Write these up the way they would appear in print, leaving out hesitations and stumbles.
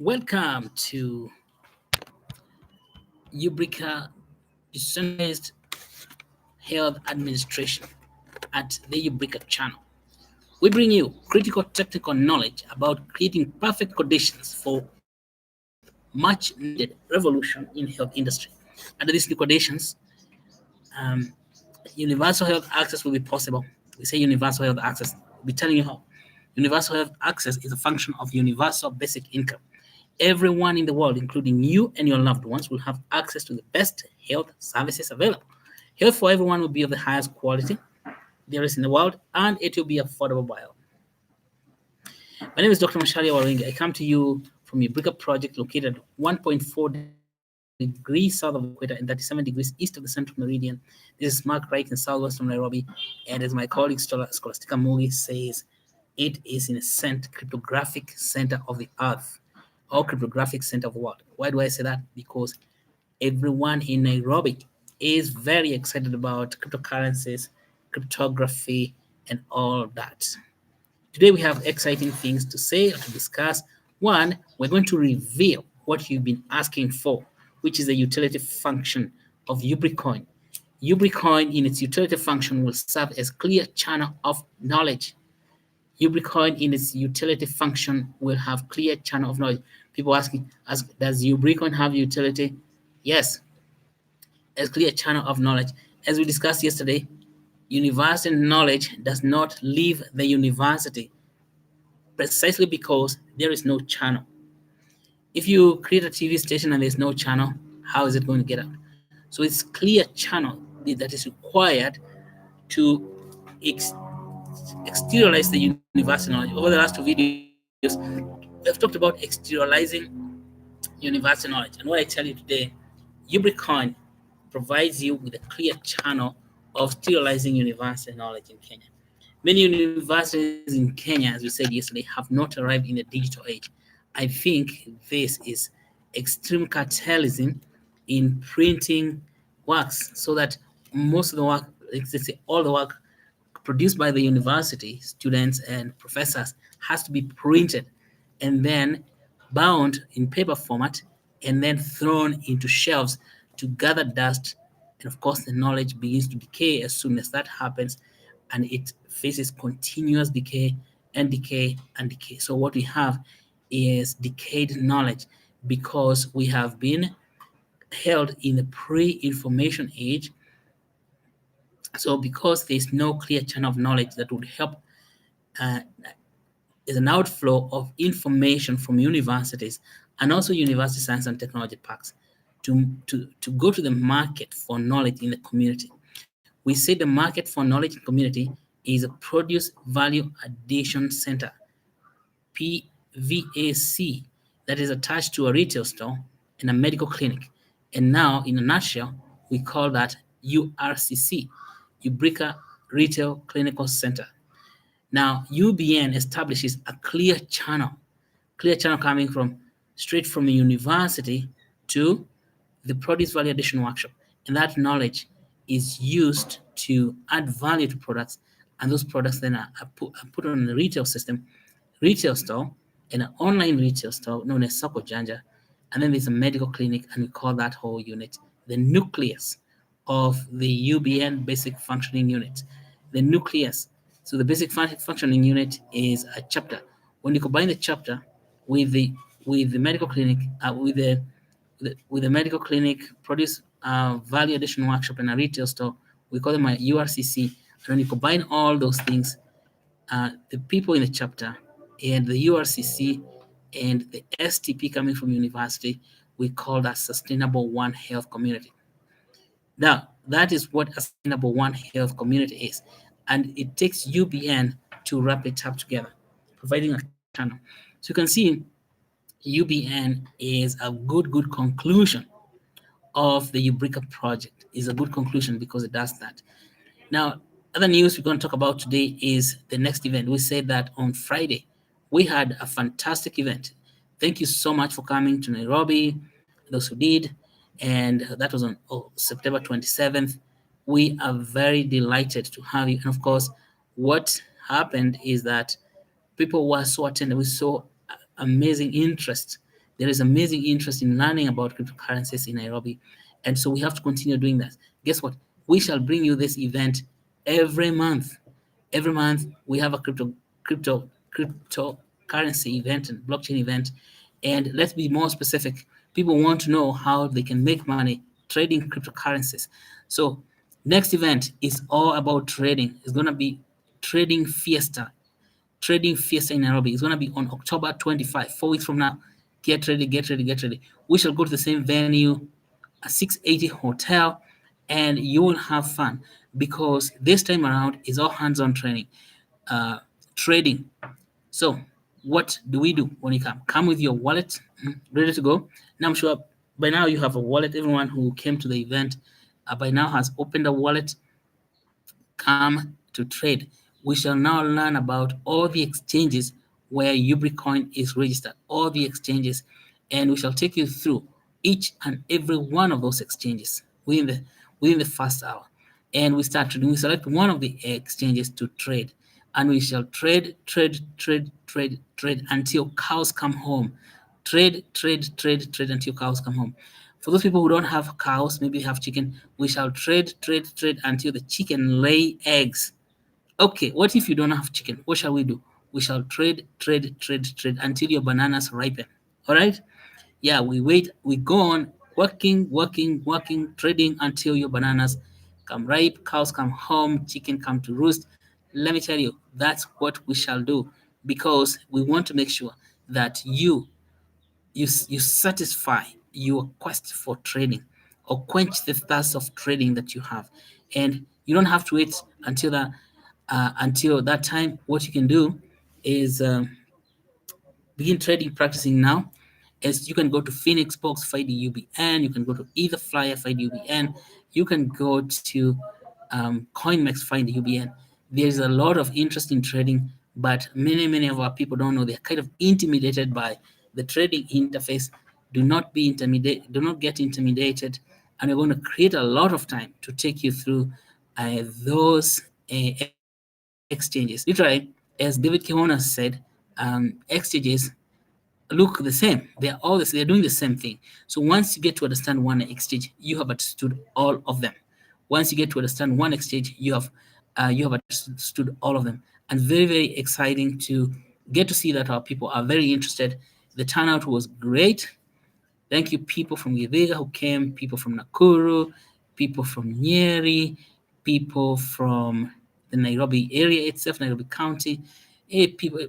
Welcome to Ubrica Decentralized Health Administration at the Ubrica channel. We bring you critical technical knowledge about creating perfect conditions for much needed revolution in health industry. Under these new conditions, um, universal health access will be possible. We say universal health access. We'll be telling you how. Universal health access is a function of universal basic income. Everyone in the world, including you and your loved ones, will have access to the best health services available. Health for everyone will be of the highest quality there is in the world, and it will be affordable by all. My name is Dr. Masharia Waringa. I come to you from a Ubricoin project located 1.4 degrees south of the equator and 37 degrees east of the central meridian. This is Mark right in southwestern Nairobi, and as my colleague Scholastica Mugi says, it is in a cryptographic center of the earth, or cryptographic center of the world. Why do I say that? Because everyone in Nairobi is very excited about cryptocurrencies, cryptography, and all that. Today we have exciting things to say or to discuss. One, we're going to reveal what you've been asking for, which is the utility function of Ubricoin. Ubricoin in its utility function will serve as clear channel of knowledge. Ubricoin in its utility function will have clear channel of knowledge. People does Ubricoin have utility? Yes, as clear channel of knowledge. As we discussed yesterday, university knowledge does not leave the university precisely because there is no channel. If you create a TV station and there's no channel, how is it going to get out? So it's clear channel that is required to exteriorize the university knowledge. Over the last two videos, we've talked about exteriorizing university knowledge. And what I tell you today, Ubricoin provides you with a clear channel of sterilizing university knowledge in Kenya. Many universities in Kenya, as we said yesterday, have not arrived in the digital age. I think this is extreme cartelism in printing works so that most of the work, let's say all the work produced by the university students and professors has to be printed and then bound in paper format and then thrown into shelves to gather dust. And of course, the knowledge begins to decay as soon as that happens, and it faces continuous decay and decay and decay. So what we have is decayed knowledge because we have been held in the pre-information age. So because there's no clear channel of knowledge that would help, uh, is an outflow of information from universities and also university science and technology parks to go to the market for knowledge in the community. We say the market for knowledge in community is a produce value addition center, PVAC, that is attached to a retail store and a medical clinic. And now, in a nutshell, we call that URCC, Ubrica Retail Clinical Center. Now, UBN establishes a clear channel coming from straight from a university to the produce value addition workshop. And that knowledge is used to add value to products. And those products then are put on the retail store, and an online retail store known as Soko Janja. And then there's a medical clinic, and we call that whole unit the nucleus of the UBN basic functioning unit. The nucleus. So the basic functioning unit is a chapter. When you combine the chapter with the medical clinic, with the medical clinic, produce value addition workshop, and a retail store, we call them a URCC. And when you combine all those things, the people in the chapter and the URCC and the STP coming from university, we call that Sustainable One Health Community. Now, that is what a Sustainable One Health Community is. And it takes UBN to wrap it up together, providing a channel. So you can see UBN is a good conclusion of the Ubrica project. Is a good conclusion because it does that. Now, other news we're going to talk about today is the next event. We said that on Friday, we had a fantastic event. Thank you so much for coming to Nairobi, those who did. And that was on September 27th. We are very delighted to have you. And of course, what happened is that people were so attentive with so amazing interest There is amazing interest in learning about cryptocurrencies in Nairobi. And so we have to continue doing that. Guess what? We shall bring you this event every month. Every month we have a cryptocurrency event and blockchain event. And let's be more specific. People want to know how they can make money trading cryptocurrencies. So next event is all about trading. It's gonna be trading fiesta. Trading Fiesta in Nairobi. It's going to be on October 25, 4 weeks from now. Get ready, get ready, get ready. We shall go to the same venue, a 680 hotel, and you will have fun because this time around is all hands-on training, trading. So what do we do when you come? Come with your wallet, ready to go. Now I'm sure by now you have a wallet. Everyone who came to the event by now has opened a wallet. Come to trade. We shall now learn about all the exchanges where Ubricoin is registered, all the exchanges, and we shall take you through each and every one of those exchanges within the first hour. And we start trading. We select one of the exchanges to trade, and we shall trade, trade, trade, trade, trade until cows come home. Trade, trade, trade, trade until cows come home. For those people who don't have cows, maybe have chicken, we shall trade, trade, trade until the chicken lay eggs. Okay, what if you don't have chicken? What shall we do? We shall trade, trade, trade, trade until your bananas ripen. All right? Yeah, we wait, we go on working, working, working, trading until your bananas come ripe, cows come home, chicken come to roost. Let me tell you, that's what we shall do because we want to make sure that you satisfy your quest for trading or quench the thirst of trading that you have, and you don't have to wait until that time. What you can do is begin trading practicing now. As you can go to Phoenix Box, find the UBN. You can go to Either Flyer, find the UBN. You can go to CoinMex, find the UBN. There's a lot of interest in trading, but many of our people don't know. They're kind of intimidated by the trading interface. Do not be intimidated. Do not get intimidated. And we're going to create a lot of time to take you through those exchanges. Literally, as David Kihona said, exchanges look the same. They're all this. They're doing the same thing. So once you get to understand one exchange, you have understood all of them. Once you get to understand one exchange, you have understood all of them. And very exciting to get to see that our people are very interested. The turnout was great. Thank you, people from Githiga who came, people from Nakuru, people from Nyeri, people from the Nairobi area itself, Nairobi County,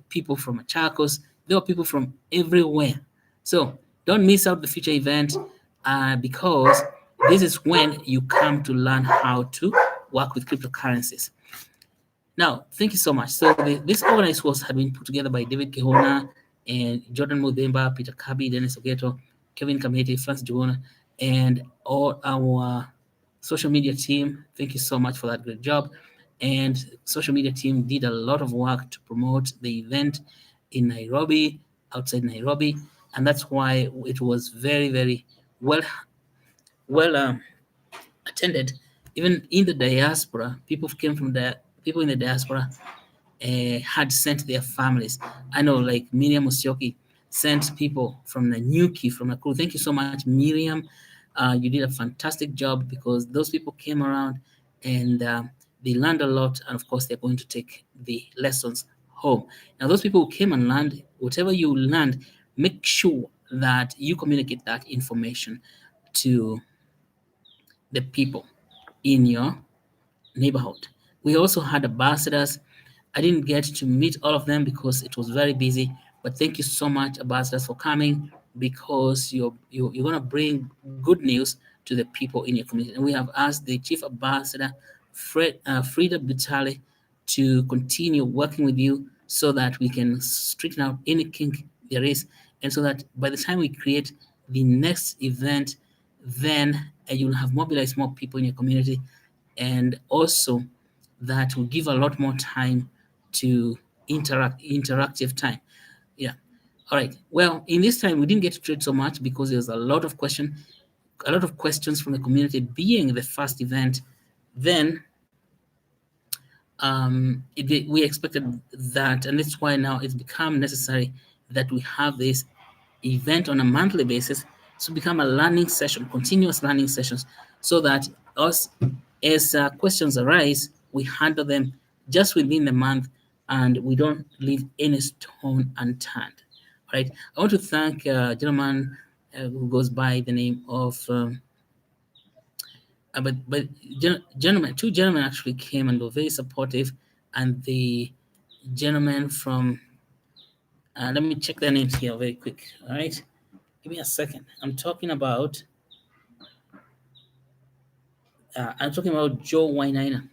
people from Machakos. There were people from everywhere. So don't miss out the future event because this is when you come to learn how to work with cryptocurrencies. Now, thank you so much. So this organized course had been put together by David Kehona and Jordan Mudemba, Peter Kabi, Dennis Ogeto, Kevin Kamete, Francis Jugona, and all our social media team. Thank you so much for that great job. And social media team did a lot of work to promote the event in Nairobi, outside Nairobi, and that's why it was very well well attended. Even in the diaspora, people in the diaspora had sent their families. I know, like Miriam Musyoki sent people from Nanyuki, from Nakuru. Thank you so much, Miriam. You did a fantastic job because those people came around and they learned a lot. And of course, they're going to take the lessons home. Now, those people who came and learned, whatever you learned, make sure that you communicate that information to the people in your neighborhood. We also had ambassadors. I didn't get to meet all of them because it was very busy. But thank you so much, ambassadors, for coming because you're gonna bring good news to the people in your community. And we have asked the chief ambassador, Frida Bitale, to continue working with you so that we can straighten out any kink there is, and so that by the time we create the next event, then you'll have mobilized more people in your community, and also that will give a lot more time to interactive time. Yeah. All right. Well, in this time we didn't get to trade so much because there's a lot of questions from the community. Being the first event, then we expected that, and that's why now it's become necessary that we have this event on a monthly basis to become a learning session, continuous learning sessions, so that us, as questions arise, we handle them just within the month and we don't leave any stone unturned. Right? I want to thank a gentleman who goes by the name of, but gentlemen, two gentlemen actually came and were very supportive, and the gentleman from, let me check their names here very quick. All right, give me a second. I'm talking about Joe Wainaina.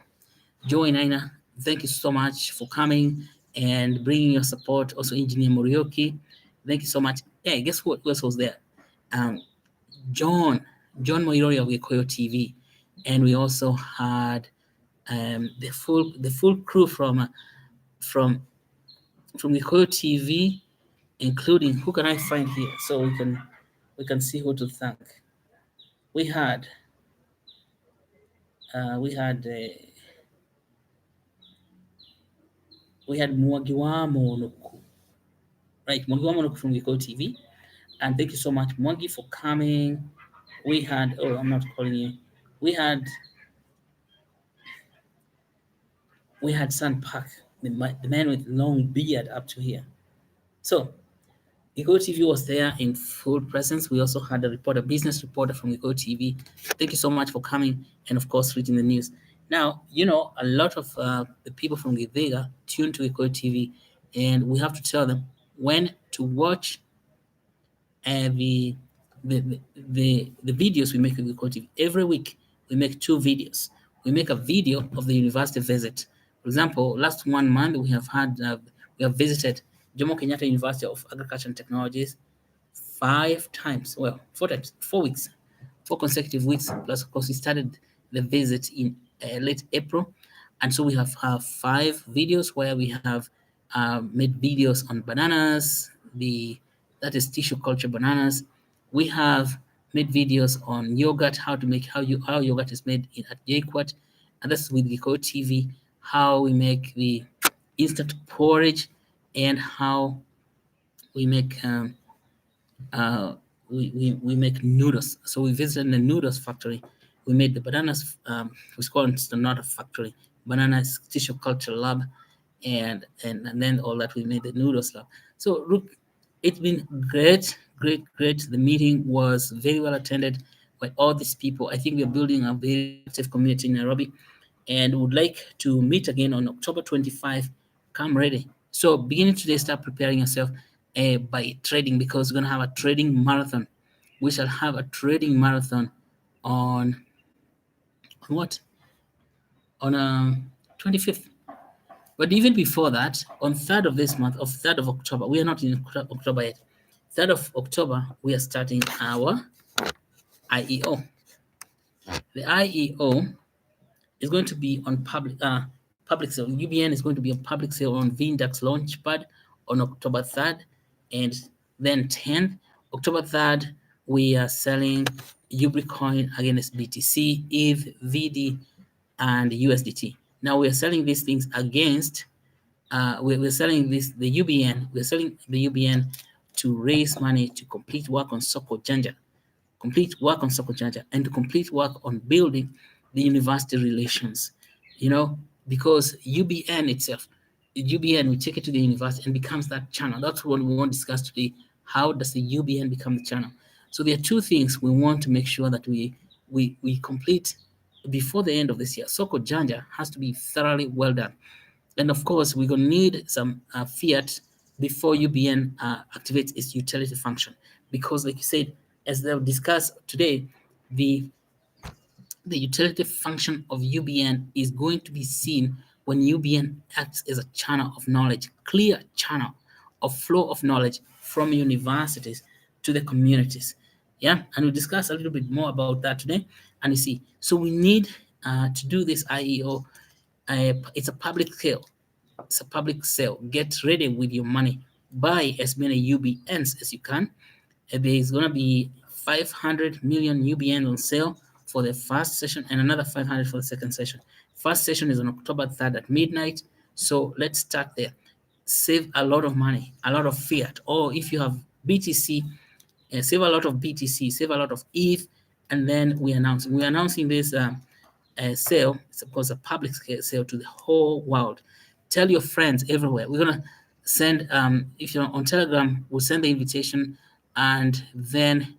Joe Wainaina, thank you so much for coming and bringing your support. Also, Engineer Morioki, thank you so much. Yeah, guess what? Who else was there? Um, John, John Moirori of Gikoyo TV, and we also had the full crew from from Gikoyo TV, including, who can I find here so we can see who to thank. We had we had we had Mwagiwa Monoku, right? Mwagiwa Monoku from Gikoyo TV, and thank you so much, Mwagi, for coming. We had, oh, I'm not calling you. We had San Park, the man with long beard up to here. So Ego TV was there in full presence. We also had a business reporter from Ego TV. Thank you so much for coming and, of course, reading the news. Now, a lot of the people from Givega tune to Ego TV, and we have to tell them when to watch the, the videos we make with Ego TV. Every week, we make 2 videos. We make a video of the university visit. For example, last 1 month, we have visited Jomo Kenyatta University of Agriculture and Technologies 5 times, well, 4 times, 4 weeks, 4 consecutive weeks. Plus, of course, we started the visit in late April. And so we have 5 videos where we have made videos on bananas, that is tissue culture bananas. We have made videos on yogurt, how yogurt is made at JQuat, and that's with Giko TV, how we make the instant porridge, and how we make we make noodles. So we visited the noodles factory. We made the bananas. We call it the not a factory. Bananas tissue culture lab, and then all that we made the noodles lab. So look, it's been great, great, great. The meeting was very well attended by all these people. I think we're building a very active community in Nairobi, and would like to meet again on October 25. Come ready. So beginning today, start preparing yourself by trading, because we're going to have a trading marathon. We shall have a trading marathon on what? On 25th. But even before that, on 3rd of this month, of 3rd of October, we are not in October yet. 3rd of October, we are starting our IEO. The IEO is going to be on public sale. UBN is going to be on public sale on Vindax Launchpad on October 3rd, and then 10th, October 3rd, we are selling Ubricoin against BTC, ETH, VD, and USDT. Now we are selling these things against. We're selling the UBN. We're selling the UBN to raise money to complete work on Soko Janja, and to complete work on building the university relations. Because UBN itself, we take it to the university and becomes that channel. That's what we want to discuss today. How does the UBN become the channel? So there are 2 things we want to make sure that we complete before the end of this year. Soko Janja has to be thoroughly well done. And of course, we're going to need some fiat before UBN activates its utility function. Because like you said, as they'll discuss today, the utility function of UBN is going to be seen when UBN acts as a channel of knowledge, clear channel of flow of knowledge from universities to the communities. Yeah, and we'll discuss a little bit more about that today. And you see, so we need to do this IEO. It's a public sale. It's a public sale. Get ready with your money. Buy as many UBNs as you can. There's going to be 500 million UBN on sale for the first session and another 500 for the second session. First session is on October 3rd at midnight. So let's start there. Save a lot of money, a lot of fiat. Or if you have BTC, save a lot of BTC, save a lot of ETH, and then we're announcing this sale. It's of course a public sale to the whole world. Tell your friends everywhere. We're gonna send if you're on Telegram, we'll send the invitation, and then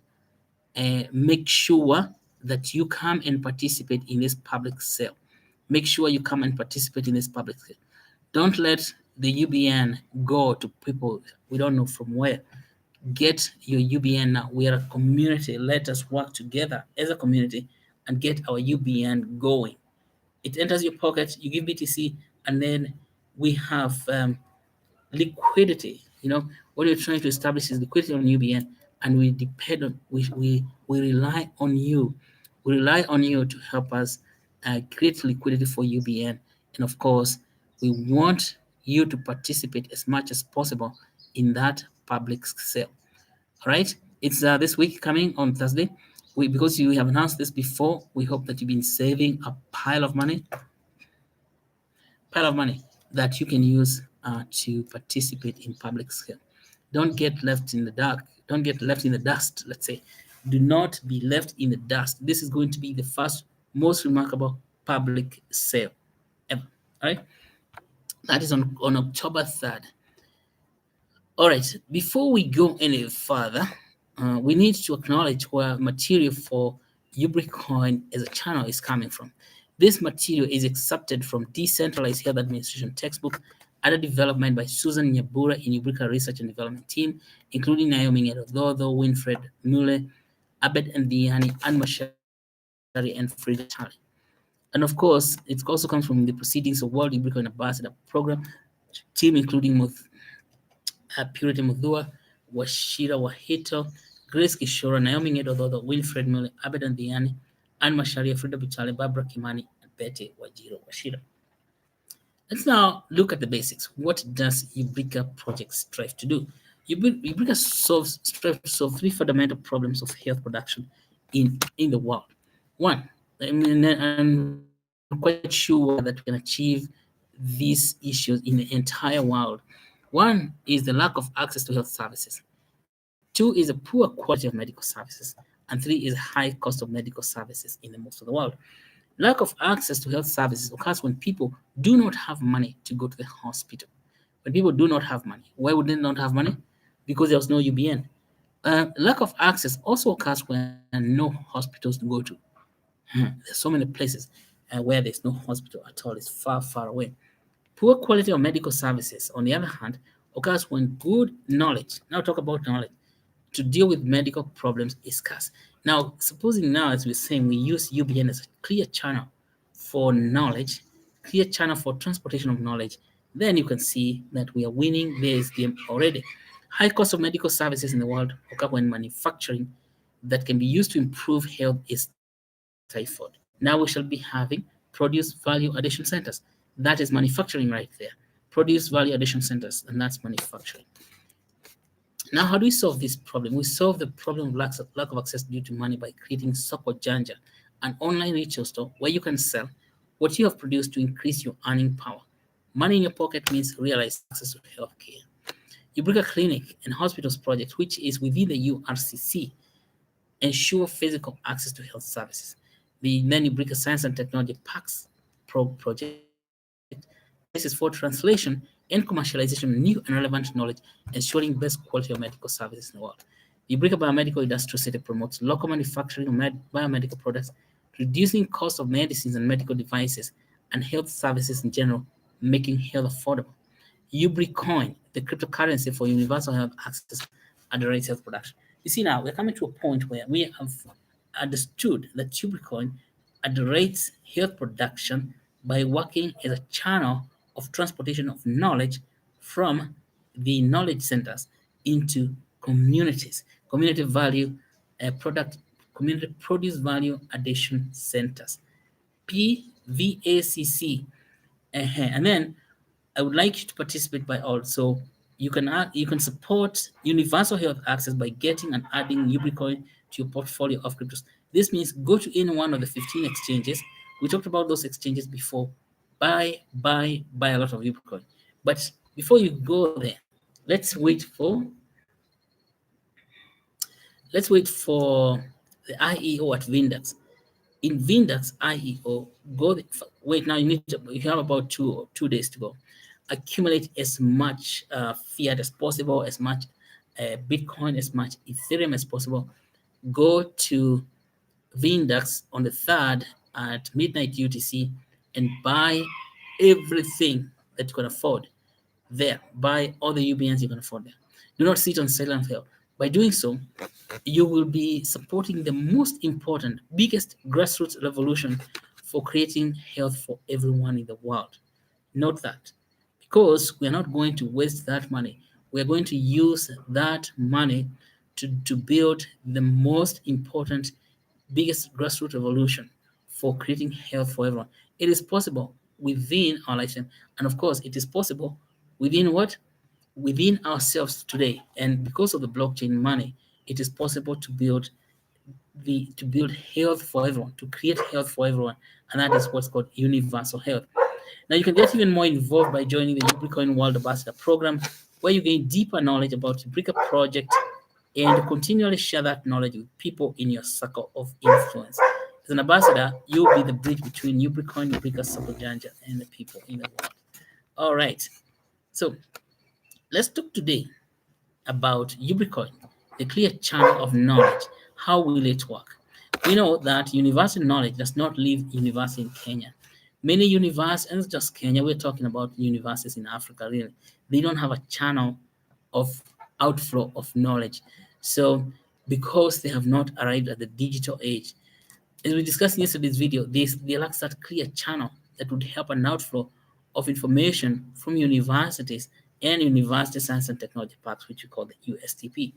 make sure that you come and participate in this public sale. Make sure you come and participate in this public sale. Don't let the UBN go to people we don't know from where. Get your UBN now. We are a community. Let us work together as a community and get our UBN going. It enters your pocket, you give BTC, and then we have liquidity. What we're trying to establish is liquidity on UBN, and we depend on we rely on you. We rely on you to help us create liquidity for UBN, and of course, we want you to participate as much as possible in that public sale. All right, it's this week coming on Thursday. Because you have announced this before, we hope that you've been saving a pile of money that you can use to participate in public scale. Don't get left in the dark. Don't get left in the dust, let's say. Do not be left in the dust. This is going to be the first, most remarkable public sale ever. All right? That is on October 3rd. All right, before we go any further, we need to acknowledge where material for Ubricoin as a channel is coming from. This material is accepted from Decentralized Health Administration textbook, under development by Susan Nyabura in Ubrica Research and Development Team, including Naomi Ngedododo, Winfred Mule, Abed Ndiani, Anne Mashari, and Frida Chali. And of course, it also comes from the proceedings of World Ubricoin Ambassador Program team, including Purity Mudhua, Washira Wahito, Grace Kishora, Naomi Ngedododo, Wilfred Mule, Abed Ndiani, Anne Masharia, Frida Bichale, Barbara Kimani, and Betty Wajiro Washira. Let's now look at the basics. What does Ubrica project strive to do? Ubrica strives to solve three fundamental problems of health production in the world. One, I'm quite sure that we can achieve these issues in the entire world. One is the lack of access to health services. Two is a poor quality of medical services. And three is high cost of medical services in the most of the world. Lack of access to health services occurs when people do not have money to go to the hospital. When people do not have money, why would they not have money? Because there was no UBN. Lack of access also occurs when no hospitals to go to. There's so many places where there's no hospital at all. It's far, far away. Poor quality of medical services, on the other hand, occurs when good knowledge, now talk about knowledge, to deal with medical problems is scarce. Now, supposing now, as we're saying, we use UBN as a clear channel for knowledge, clear channel for transportation of knowledge, then you can see that we are winning this game already. High cost of medical services in the world occur when manufacturing that can be used to improve health is stifled. Now we shall be having produce value addition centers. That is manufacturing right there. Produce value addition centers, and that's manufacturing. Now, how do we solve this problem? We solve the problem of lack of access due to money by creating Soko Janja, an online retail store where you can sell what you have produced to increase your earning power. Money in your pocket means realized access to healthcare. Ubrica Clinic and Hospitals Project, which is within the URCC, ensure physical access to health services. The then Ubrica Science and Technology Parks project places for translation and commercialization of new and relevant knowledge, ensuring best quality of medical services in the world. The Ubrica Biomedical Industrial City promotes local manufacturing of biomedical products, reducing cost of medicines and medical devices, and health services in general, making health affordable. Ubricoin, the cryptocurrency for universal health access, underrates health production. You see, now we're coming to a point where we have understood that Ubricoin underrates health production by working as a channel of transportation of knowledge from the knowledge centers into communities, community value product, community produce value addition centers, PVACC. And then I would like you to participate by all. So you can support universal health access by getting and adding Ubricoin to your portfolio of cryptos. This means go to any one of the 15 exchanges. We talked about those exchanges before. Buy a lot of Ubricoin. But before you go there, let's wait for Let's wait for the IEO at Vindex. In Vindex IEO, wait now. You have about 2 days to go. Accumulate as much fiat as possible, as much Bitcoin, as much Ethereum as possible. Go to Vindex on the 3rd at midnight UTC and buy everything that you can afford there. Buy all the UBNs you can afford there. Do not sit on silent fail. By doing so, you will be supporting the most important, biggest grassroots revolution for creating health for everyone in the world. Note that, because we are not going to waste that money. We are going to use that money to build the most important, biggest grassroots revolution for creating health for everyone. It is possible within our lifetime. And of course, it is possible within what? Within ourselves today. And because of the blockchain money, it is possible to build health for everyone, to create health for everyone, and that is what's called universal health. Now you can get even more involved by joining the Ubricoin World Ambassador Program, where you gain deeper knowledge about the Ubrica project and continually share that knowledge with people in your circle of influence. As an ambassador, you'll be the bridge between Ubricoin, Ubrica, Sokojanja, and the people in the world. All right, so let's talk today about Ubricoin, the clear channel of knowledge. How will it work? We know that university knowledge does not leave university in Kenya. Many universities, and it's just Kenya, we're talking about universities in Africa, really. They don't have a channel of outflow of knowledge. So, because they have not arrived at the digital age, as we discussed in yesterday's video, they lack that clear channel that would help an outflow of information from universities and university science and technology parks, which we call the USTP,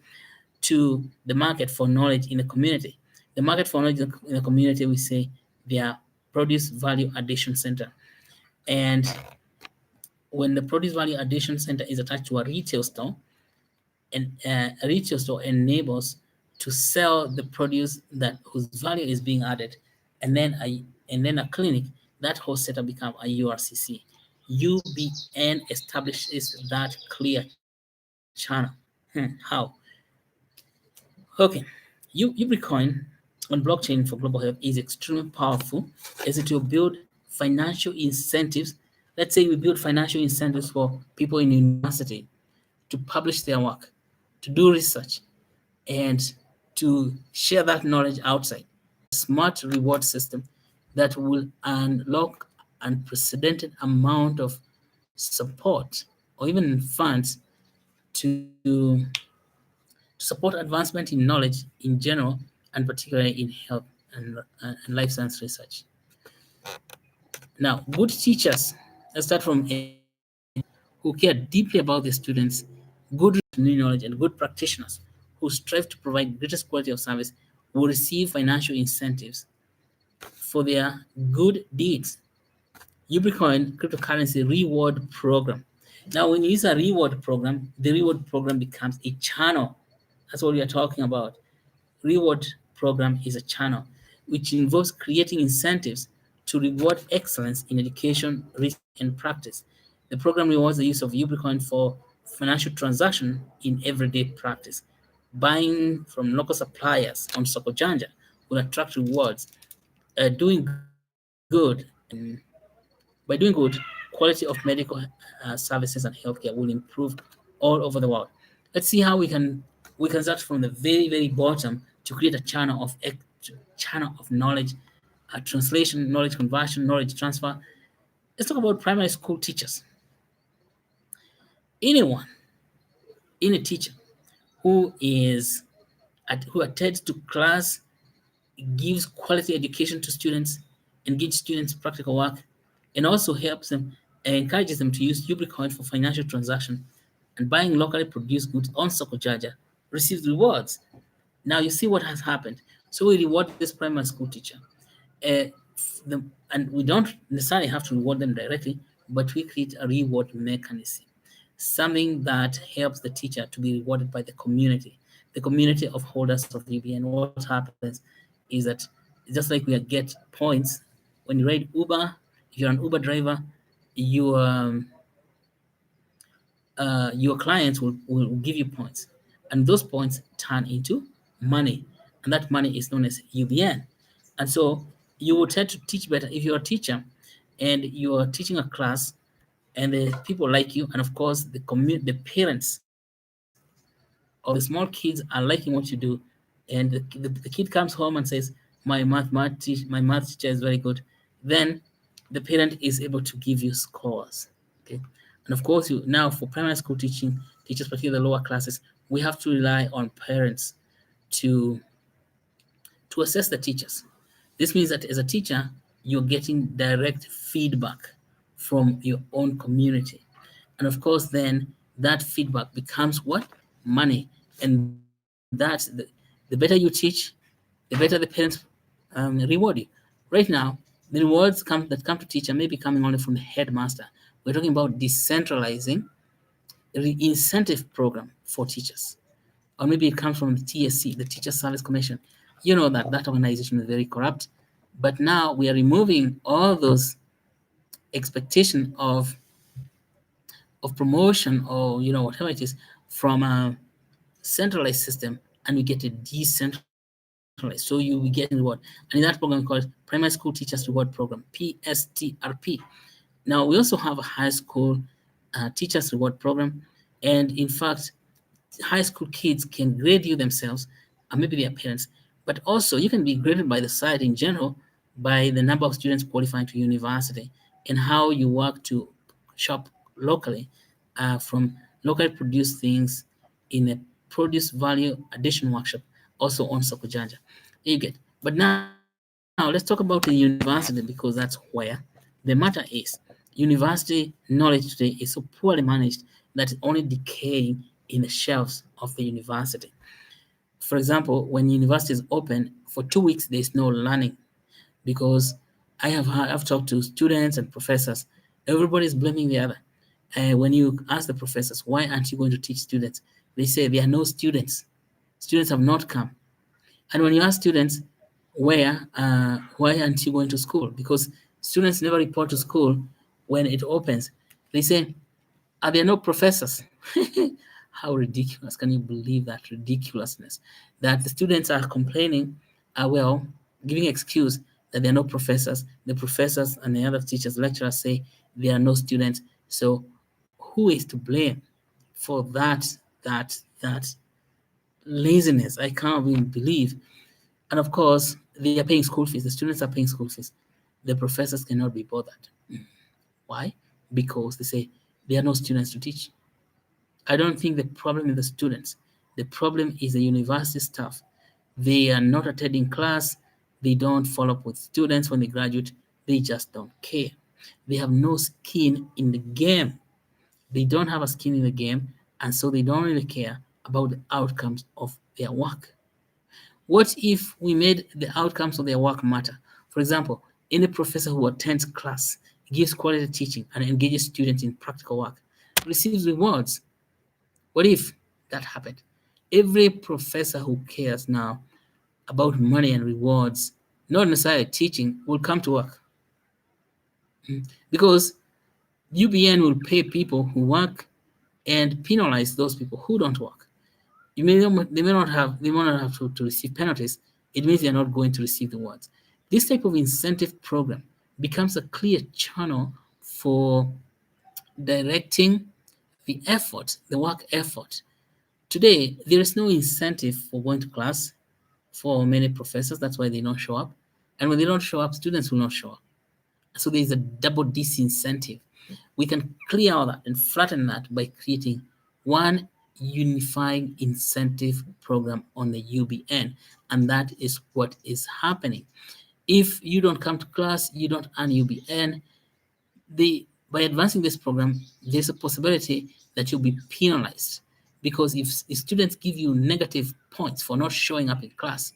to the market for knowledge in the community. The market for knowledge in the community, we say, they are produce value addition center. And when the produce value addition center is attached to a retail store, and a retail store enables to sell the produce that whose value is being added, and then a clinic, that whole setup become a URCC. UBN establishes that clear channel. How? Okay, Ubricoin on blockchain for global health is extremely powerful as it will build financial incentives. Let's say we build financial incentives for people in university to publish their work, to do research, and to share that knowledge outside. Smart reward system that will unlock unprecedented amount of support or even funds to support advancement in knowledge in general, and particularly in health and life science research. Now, good teachers, let's start from who care deeply about their students, good new knowledge, and good practitioners who strive to provide greatest quality of service will receive financial incentives for their good deeds. Ubricoin cryptocurrency reward program. Now, when you use a reward program, the reward program becomes a channel. That's what we are talking about. Reward program is a channel which involves creating incentives to reward excellence in education, research, and practice. The program rewards the use of Ubricoin for financial transaction in everyday practice. Buying from local suppliers on Sokojanja will attract rewards. Doing good by doing good, quality of medical services and healthcare will improve all over the world. Let's see how we can start from the very very bottom to create a channel of knowledge, translation, knowledge conversion, knowledge transfer. Let's talk about primary school teachers. Anyone, any teacher who is who attends to class, gives quality education to students, engages students practical work, and also helps them and encourages them to use Ubricoin for financial transaction and buying locally produced goods on Sokojaja receives rewards. Now you see what has happened. So we reward this primary school teacher. Uh, and we don't necessarily have to reward them directly, but we create a reward mechanism, something that helps the teacher to be rewarded by the community of holders of UB. And what happens is that just like we get points when you ride Uber, if you're an Uber driver, you your clients will give you points, and those points turn into money, and that money is known as UBN. And so you will tend to teach better if you're a teacher and you are teaching a class and the people like you, and of course the parents of the small kids are liking what you do, and the kid comes home and says, my math teacher is very good, then the parent is able to give you scores. Okay. And of course, you now for primary school teachers, particularly the lower classes, we have to rely on parents to assess the teachers. This means that as a teacher, you're getting direct feedback from your own community. And of course, then that feedback becomes what? Money. And the better you teach, the better the parents reward you. Right now, the rewards that come to teacher may be coming only from the headmaster. We're talking about decentralizing the incentive program for teachers, or maybe it comes from the TSC, the Teacher Service Commission. You know that that organization is very corrupt, but now we are removing all those expectation of promotion, or whatever it is, from a centralized system, and we get a decentralized. So you will get reward, and in that program called Primary School Teachers Reward Program, PSTRP. Now we also have a high school teachers reward program, and in fact high school kids can grade you themselves, and maybe their parents, but also you can be graded by the site in general, by the number of students qualifying to university, and how you work to shop locally, from locally produced things in a produce value addition workshop, also on Sokojanja. You get. But now let's talk about the university, because that's where the matter is. University knowledge today is so poorly managed that it's only decaying in the shelves of the university. For example, when university is open for 2 weeks, there's no learning, because I've talked to students and professors. Everybody's blaming the other. When you ask the professors, why aren't you going to teach students? They say there are no students. Students have not come. And when you ask students, why aren't you going to school? Because students never report to school when it opens. They say, are there no professors? How ridiculous. Can you believe that ridiculousness? That the students are complaining, giving excuse that there are no professors. The professors and the other teachers, lecturers say there are no students. So who is to blame for that laziness? I can't even believe. And of course, they are paying school fees. The students are paying school fees. The professors cannot be bothered. Why? Because they say there are no students to teach. I don't think the problem is the students. The problem is the university staff. They are not attending class. They don't follow up with students when they graduate. They just don't care. They have no skin in the game. They don't have a skin in the game, and so they don't really care about the outcomes of their work. What if we made the outcomes of their work matter? For example, any professor who attends class, gives quality teaching, and engages students in practical work receives rewards. What if that happened? Every professor who cares now about money and rewards, not necessarily teaching, will come to work. Because UBN will pay people who work and penalize those people who don't work. They may not have to receive penalties. It means they're not going to receive the rewards. This type of incentive program becomes a clear channel for directing the work effort. Today, there is no incentive for going to class for many professors. That's why they don't show up. And when they don't show up, students will not show up. So there is a double disincentive. We can clear all that and flatten that by creating one unifying incentive program on the UBN. And that is what is happening. If you don't come to class, you don't earn UBN. By advancing this program, there's a possibility that you'll be penalized, because if students give you negative points for not showing up in class,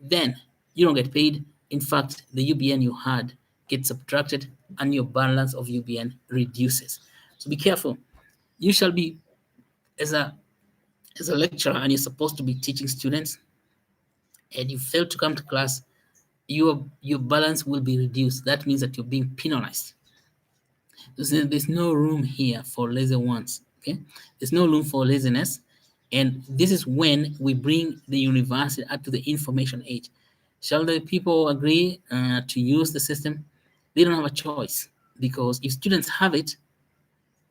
then you don't get paid. In fact, the UBN you had gets subtracted and your balance of UBN reduces. So be careful. You shall be, as a lecturer, and you're supposed to be teaching students, and you fail to come to class, your balance will be reduced. That means that you're being penalized. There's no room here for lazy ones. Okay, there's no room for laziness. And this is when we bring the university up to the information age. Shall the people agree to use the system? They don't have a choice, because if students have it,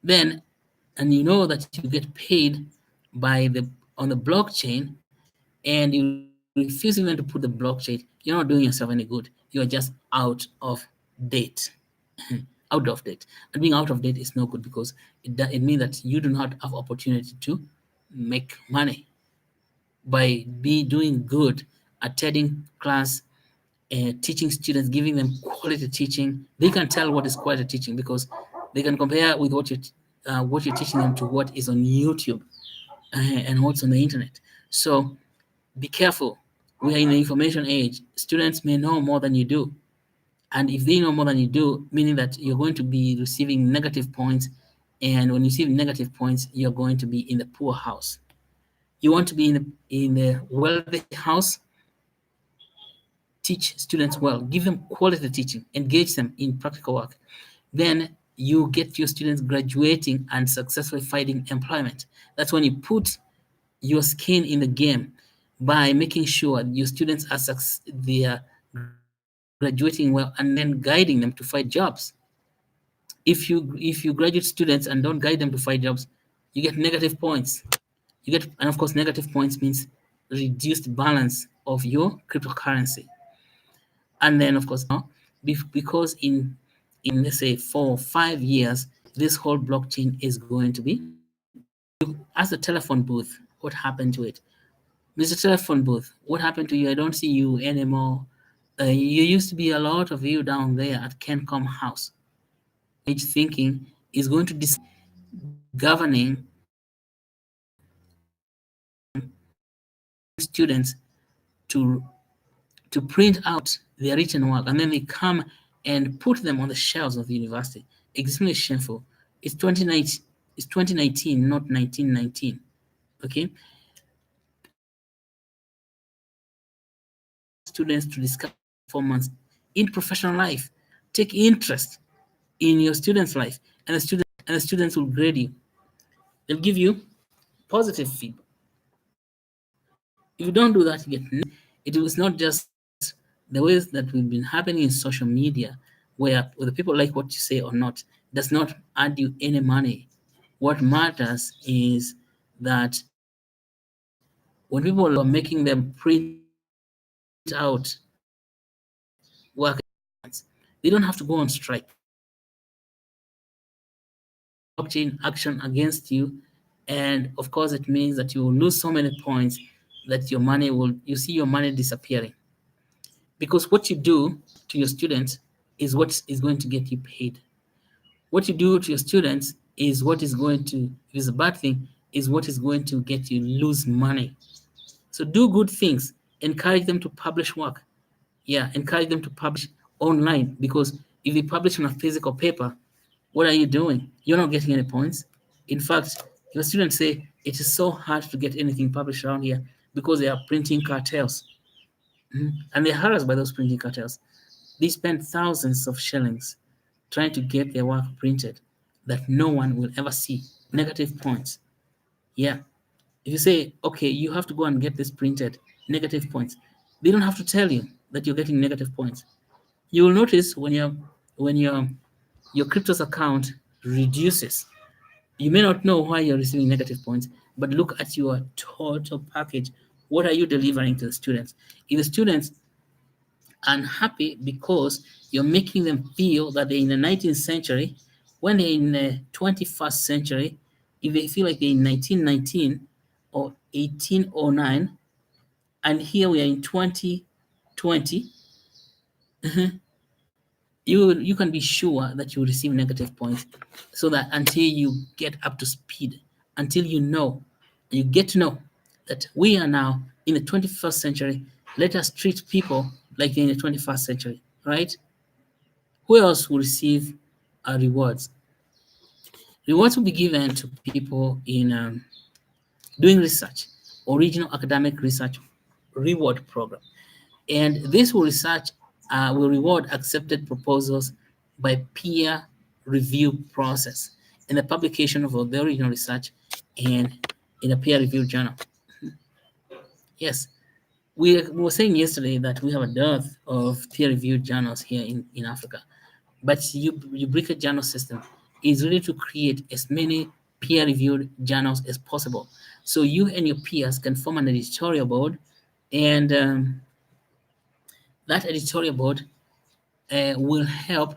then, and you know that you get paid by the on the blockchain, and you refuse even to put the blockchain, you're not doing yourself any good. You are just out of date. Out of date. And being out of date is no good, because it means that you do not have opportunity to make money by be doing good, attending class, teaching students, giving them quality teaching. They can tell what is quality teaching, because they can compare with what you're teaching them to what is on YouTube and what's on the internet. So be careful. We are in the information age. Students may know more than you do. And if they know more than you do, meaning that you're going to be receiving negative points. And when you receive negative points, you're going to be in the poor house. You want to be in the wealthy house. Teach students well, give them quality teaching, engage them in practical work. Then you get your students graduating and successfully finding employment. That's when you put your skin in the game by making sure your students they are graduating well, and then guiding them to find jobs. If you graduate students and don't guide them to find jobs, you get negative points. And of course, negative points means reduced balance of your cryptocurrency. And then, of course, now, because in let's say 4 or 5 years, this whole blockchain is going to be. You ask the telephone booth what happened to it. Mr. Telephone booth, what happened to you? I don't see you anymore. You used to be a lot of you down there at Kencom House. Age thinking is going to governing students to to print out their written work, and then they come and put them on the shelves of the university. Extremely shameful. It's 2019. It's 2019, not 1919. Okay. Students to discover performance in professional life. Take interest in your students' life, and the students will grade you. They'll give you positive feedback. If you don't do that, you get it is not just the ways that we've been happening in social media, where whether people like what you say or not does not add you any money. What matters is that when people are making them print out work, they don't have to go on strike. Blockchain action against you, and of course it means that you will lose so many points that you see your money disappearing, because what you do to your students is what is going to get you paid. What you do to your students is what is going to, if it's a bad thing, is what is going to get you lose money. So do good things, encourage them to publish work. Yeah, encourage them to publish online, because if they publish on a physical paper, what are you doing? You're not getting any points. In fact, your students say it is so hard to get anything published around here because they are printing cartels. And they're harassed by those printing cartels. They spend thousands of shillings trying to get their work printed that no one will ever see. Negative points. Yeah. If you say, okay, you have to go and get this printed, negative points. They don't have to tell you that you're getting negative points. You will notice when your cryptos account reduces. You may not know why you're receiving negative points, but look at your total package. What are you delivering to the students? If the students are unhappy because you're making them feel that they're in the 19th century, when they're in the 21st century, if they feel like they're in 1919 or 1809, and here we are in 2020, you can be sure that you will receive negative points, so that until you get up to speed, until you get to know that we are now in the 21st century, let us treat people like they're in the 21st century, right? Who else will receive rewards? Rewards will be given to people in doing research, original academic research reward program. And this will reward accepted proposals by peer review process and the publication of the original research and in a peer-reviewed journal. Yes, we were saying yesterday that we have a dearth of peer-reviewed journals here in Africa, but Ubricoin journal system is really to create as many peer-reviewed journals as possible. So you and your peers can form an editorial board, and that editorial board will help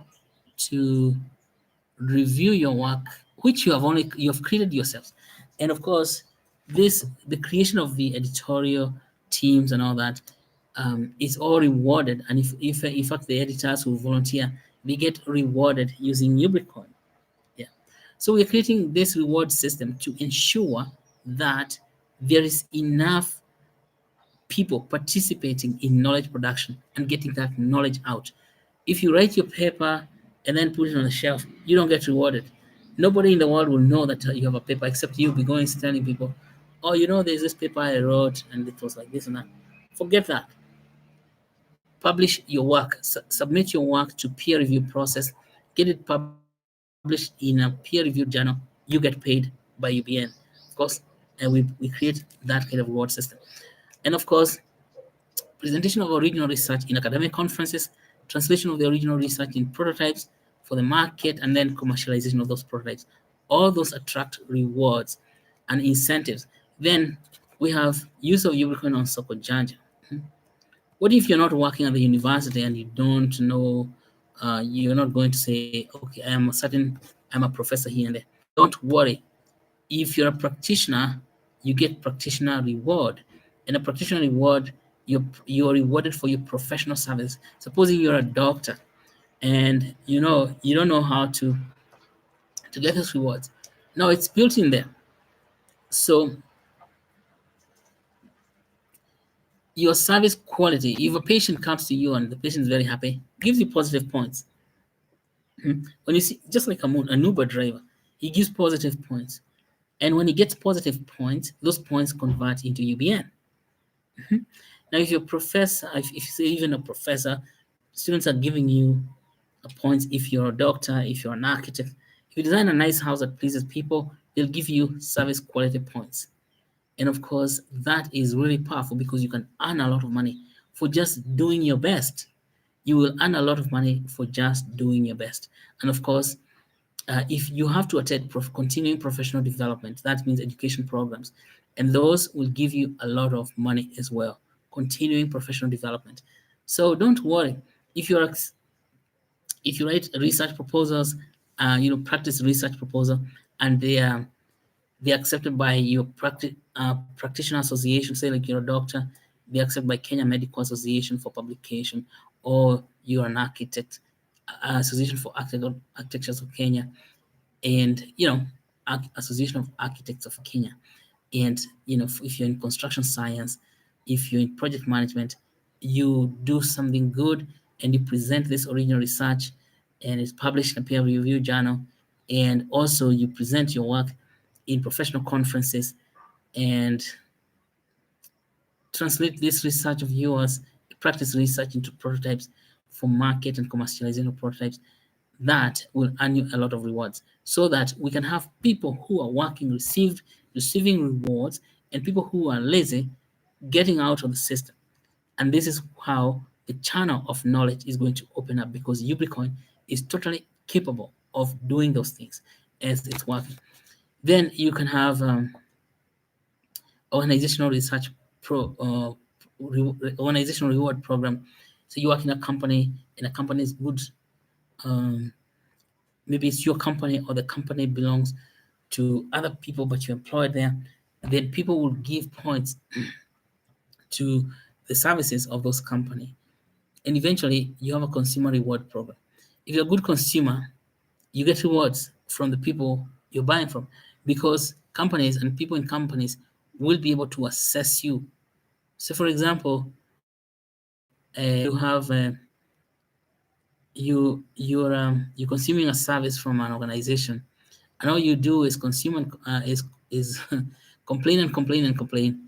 to review your work, which you have created yourselves. And of course, the creation of the editorial teams and all that is all rewarded. And if in fact the editors who volunteer, they get rewarded using Ubricoin. Yeah. So we're creating this reward system to ensure that there is enough people participating in knowledge production and getting that knowledge out. If you write your paper and then put it on the shelf, you don't get rewarded. Nobody in the world will know that you have a paper except you be going telling people, oh, there's this paper I wrote and it was like this and that. Forget that. Publish your work, submit your work to peer review process, get it published in a peer reviewed journal, you get paid by UBN. Of course, and we create that kind of reward system. And of course, presentation of original research in academic conferences, translation of the original research in prototypes for the market, and then commercialization of those prototypes. All those attract rewards and incentives. Then we have use of Ubricoin on Sokojanja. What if you're not working at the university and you don't know, you're not going to say, okay, I'm a professor here and there. Don't worry. If you're a practitioner, you get practitioner reward. And a practitioner reward, you're rewarded for your professional service. Supposing you're a doctor and you don't know how to get those rewards. No, it's built in there. So your service quality, if a patient comes to you and the patient is very happy, gives you positive points. When you see, just like an Uber driver, he gives positive points. And when he gets positive points, those points convert into UBN. Now, if you're a professor, if you say even a professor, students are giving you points. If you're a doctor, if you're an architect, if you design a nice house that pleases people, they'll give you service quality points. And of course, that is really powerful because you can earn a lot of money for just doing your best. You will earn a lot of money for just doing your best. And of course, if you have to attend continuing professional development, that means education programs, and those will give you a lot of money as well. Continuing professional development. So don't worry if if you write research proposals, practice research proposal, and they're accepted by your practitioner association. Say like you're a doctor, they're accepted by Kenya Medical Association for publication, or you're an architect, Association for Architectures of Kenya, and Association of Architects of Kenya. And if you're in construction science, if you're in project management, you do something good and you present this original research and it's published in a peer review journal, and also you present your work in professional conferences and translate this research of yours, practice research into prototypes for market and commercialization of prototypes. That will earn you a lot of rewards so that we can have people who are working receiving rewards, and people who are lazy getting out of the system. And this is how the channel of knowledge is going to open up, because Ubricoin is totally capable of doing those things as it's working. Then you can have organizational research organizational reward program. So you work in a company, and a company is good. Um, Maybe it's your company or the company belongs to other people, but you're employed there. Then people will give points to the services of those company, and eventually you have a consumer reward program. If you're a good consumer, you get rewards from the people you're buying from, because companies and people in companies will be able to assess you. So, for example, you're consuming a service from an organization, and all you do is consume and is complain and complain and complain.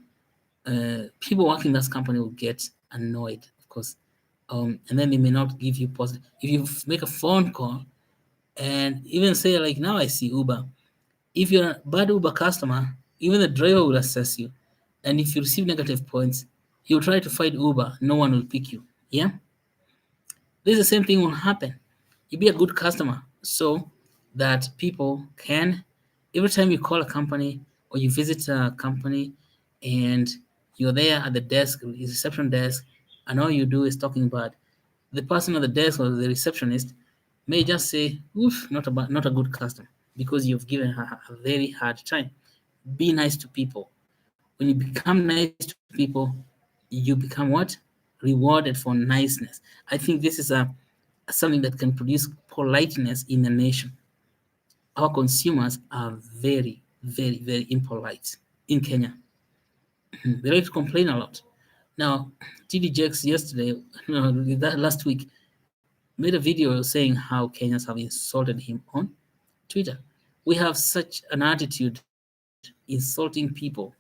People working in that company will get annoyed, of course, and then they may not give you positive. If you make a phone call and even say like, now I see Uber. If you're a bad Uber customer, Even the driver will assess you. And if you receive negative points, you'll try to fight Uber. No one will pick you. Yeah? This is the same thing will happen. You be a good customer so that people can, every time you call a company or you visit a company and you're there at the desk, the reception desk, and all you do is talking bad, the person at the desk or the receptionist may just say, oof, not a good customer because you've given her a very hard time. Be nice to people. When you become nice to people, you become what? Rewarded for niceness. I think this is a something that can produce politeness in a nation. Our consumers are very, very, very impolite in Kenya. They like to complain a lot. Now, TD Jakes yesterday, no, that last week, made a video saying how Kenyans have insulted him on Twitter. We have such an attitude insulting people,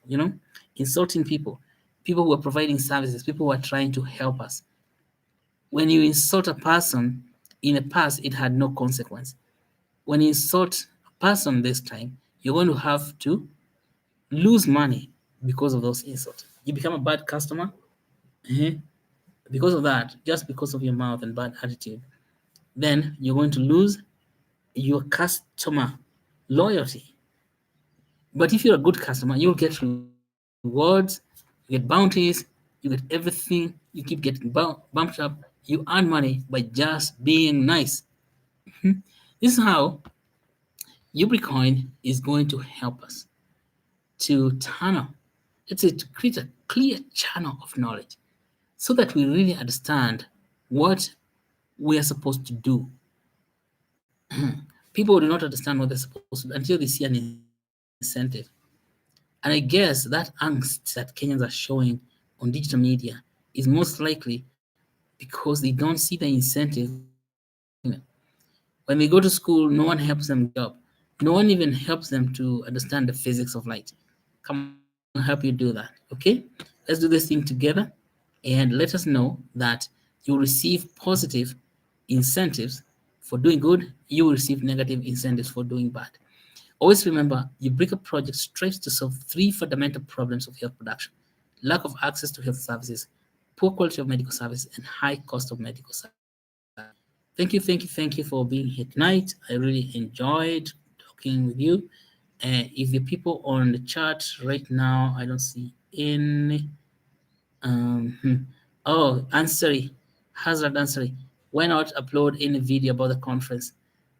insulting people who are providing services, people who are trying to help us. When you insult a person in the past, it had no consequence. When you insult a person this time, you're going to have to lose money because of those insults. You become a bad customer because of that, just because of your mouth and bad attitude. Then you're going to lose your customer loyalty. But if you're a good customer, you'll get rewards, you get bounties, you get everything, you keep getting bumped up, you earn money by just being nice. This is how Ubricoin is going to help us to tunnel, let's say to create a clear channel of knowledge so that we really understand what we are supposed to do. People do not understand what they're supposed to do until they see an incentive. And I guess that angst that Kenyans are showing on digital media is most likely because they don't see the incentive being given. When they go to school, no one helps them get a job. No one even helps them to understand the physics of light. Come on, let me help you do that, okay? Let's do this thing together and let us know that you'll receive positive incentives for doing good, you will receive negative incentives for doing bad. Always remember, Eureka Project strives to solve three fundamental problems of health production: lack of access to health services, poor quality of medical service, and high cost of medical service. Thank you, thank you, thank you for being here tonight. I really enjoyed talking with you. If the people on the chat right now, I don't see any. Oh, Ansari, Hazard Ansari, why not upload any video about the conference?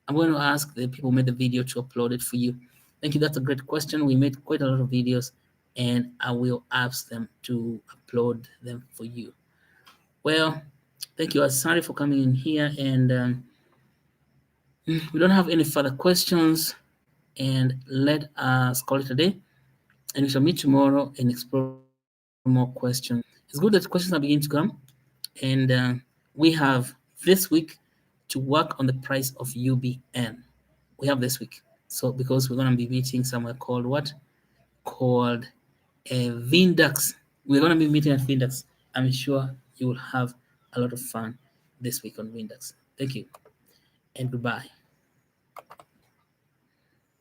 I'm going to ask the people who made the video to upload it for you. Thank you. That's a great question. We made quite a lot of videos, and I will ask them to upload them for you. Well, thank you, Ansari, for coming in here. And we don't have any further questions. And let us call it a day. And we shall meet tomorrow and explore more questions. It's good that questions are beginning to come. And we have this week to work on the price of UBN. We have this week. So because we're going to be meeting somewhere called what? Called Vindex. We're going to be meeting at Vindex. I'm sure you will have a lot of fun this week on Vindex. Thank you and goodbye.